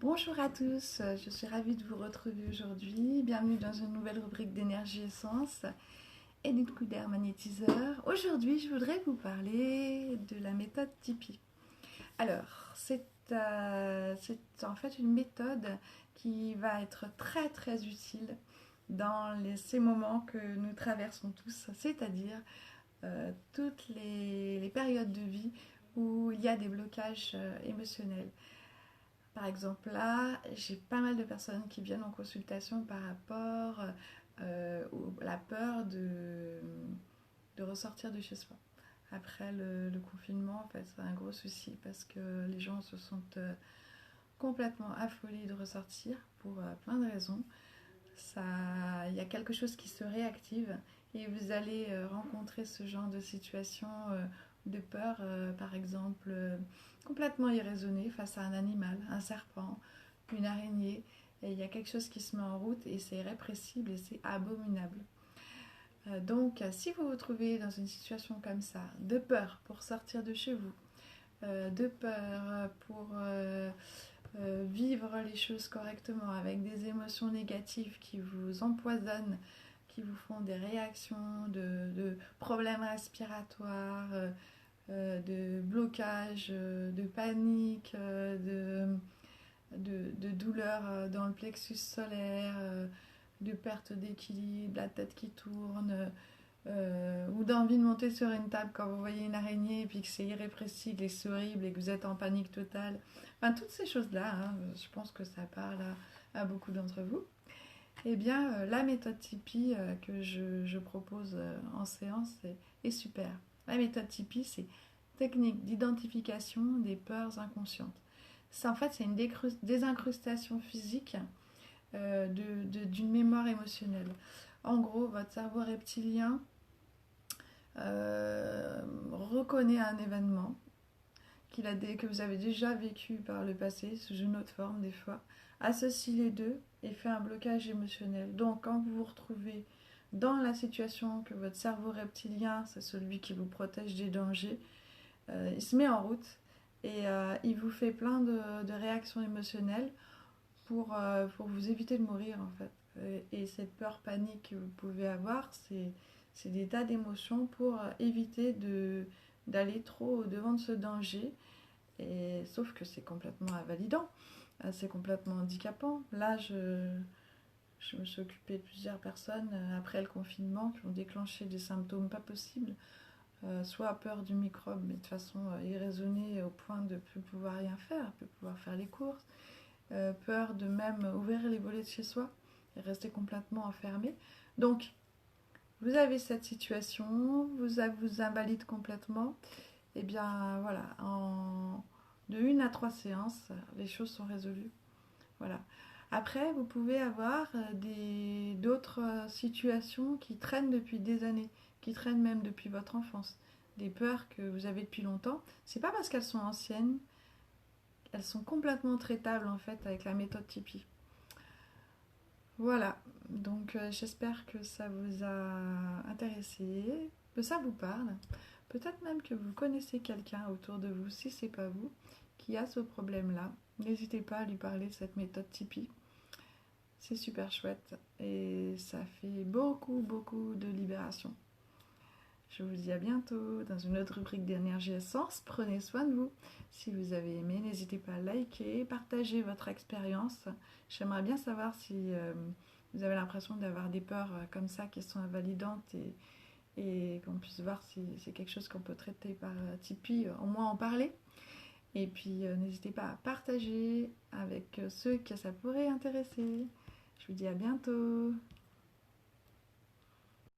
Bonjour à tous, je suis ravie de vous retrouver aujourd'hui. Bienvenue dans une nouvelle rubrique d'énergie essence et du coup d'air magnétiseur. Aujourd'hui, je voudrais vous parler de la méthode Tipeee. Alors, c'est en fait une méthode qui va être très très utile dans ces moments que nous traversons tous, c'est-à-dire toutes les périodes de vie où il y a des blocages émotionnels. Par exemple, là, j'ai pas mal de personnes qui viennent en consultation par rapport à la peur de ressortir de chez soi. Après le confinement, en fait, c'est un gros souci parce que les gens se sentent complètement affolés de ressortir pour plein de raisons. Il y a quelque chose qui se réactive et vous allez rencontrer ce genre de situation de peur, par exemple, complètement irraisonnée face à un animal, un serpent, une araignée. Et il y a quelque chose qui se met en route et c'est irrépressible et c'est abominable. Donc, si vous vous trouvez dans une situation comme ça, de peur pour sortir de chez vous, de peur pour vivre les choses correctement avec des émotions négatives qui vous empoisonnent, qui vous font des réactions de problèmes respiratoires, de blocage, de panique, de douleurs dans le plexus solaire, de perte d'équilibre, la tête qui tourne, ou d'envie de monter sur une table quand vous voyez une araignée et puis que c'est irrépressible et c'est horrible et que vous êtes en panique totale. Enfin, toutes ces choses-là, hein, je pense que ça parle à beaucoup d'entre vous. Eh bien, la méthode Tipeee que je propose en séance est super. La méthode Tipeee, c'est technique d'identification des peurs inconscientes. En fait, c'est une désincrustation physique d'une mémoire émotionnelle. En gros, votre cerveau reptilien reconnaît un événement que vous avez déjà vécu par le passé, sous une autre forme des fois, associe les deux et fait un blocage émotionnel. Donc quand vous vous retrouvez dans la situation que votre cerveau reptilien, c'est celui qui vous protège des dangers, il se met en route et il vous fait plein de réactions émotionnelles pour vous éviter de mourir en fait. Et cette peur, panique que vous pouvez avoir, c'est des tas d'émotions pour éviter d'aller trop au-devant de ce danger. Et, sauf que c'est complètement invalidant, c'est complètement handicapant. Là, je me suis occupée de plusieurs personnes après le confinement qui ont déclenché des symptômes pas possibles, soit peur du microbe, mais de façon irraisonnée au point de ne plus pouvoir rien faire, de ne plus pouvoir faire les courses, peur de même ouvrir les volets de chez soi et rester complètement enfermé. Donc, vous avez cette situation, vous invalide complètement, et bien voilà, de 1 à 3 séances, les choses sont résolues. Voilà. Après, vous pouvez avoir d'autres situations qui traînent depuis des années, qui traînent même depuis votre enfance. Des peurs que vous avez depuis longtemps. C'est pas parce qu'elles sont anciennes, elles sont complètement traitables en fait avec la méthode Tipeee. Voilà, donc j'espère que ça vous a intéressé, que ça vous parle. Peut-être même que vous connaissez quelqu'un autour de vous, si c'est pas vous, qui a ce problème-là. N'hésitez pas à lui parler de cette méthode Tipeee. C'est super chouette et ça fait beaucoup, beaucoup de libération. Je vous dis à bientôt dans une autre rubrique d'énergie essence. Prenez soin de vous. Si vous avez aimé, n'hésitez pas à liker, partager votre expérience. J'aimerais bien savoir si vous avez l'impression d'avoir des peurs comme ça qui sont invalidantes et qu'on puisse voir si c'est quelque chose qu'on peut traiter par Tipeee, au moins en parler. Et puis n'hésitez pas à partager avec ceux que ça pourrait intéresser. Je vous dis à bientôt.